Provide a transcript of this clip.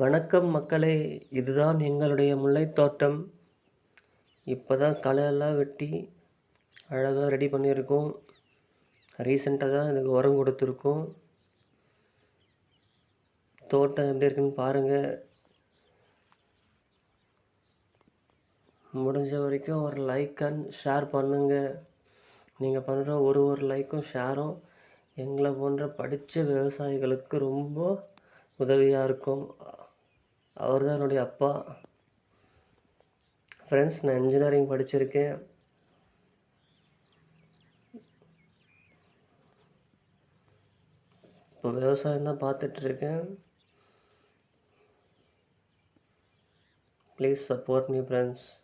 வணக்கம் மக்களே, இதுதான் எங்களுடைய முல்லைத் தோட்டம். இப்போ தான் களையெல்லாம் வெட்டி அழகாக ரெடி பண்ணியிருக்கோம். ரீசெண்டாக தான் இதுக்கு உரம் கொடுத்துருக்கோம். தோட்டம் எப்படி இருக்குன்னு பாருங்கள். முடிஞ்ச வரைக்கும் ஒரு லைக் அண்ட் ஷேர் பண்ணுங்கள். நீங்கள் பண்ணுற ஒரு லைக்கும் ஷேரும் எங்களை போன்ற படித்த விவசாயிகளுக்கு ரொம்ப உதவியாக இருக்கும். அவர் தான் என்னுடைய அப்பா. ஃப்ரெண்ட்ஸ், நான் இன்ஜினியரிங் படிச்சிருக்கேன். இப்போ விவசாயம் தான் பார்த்துட்ருக்கேன். Please support me friends.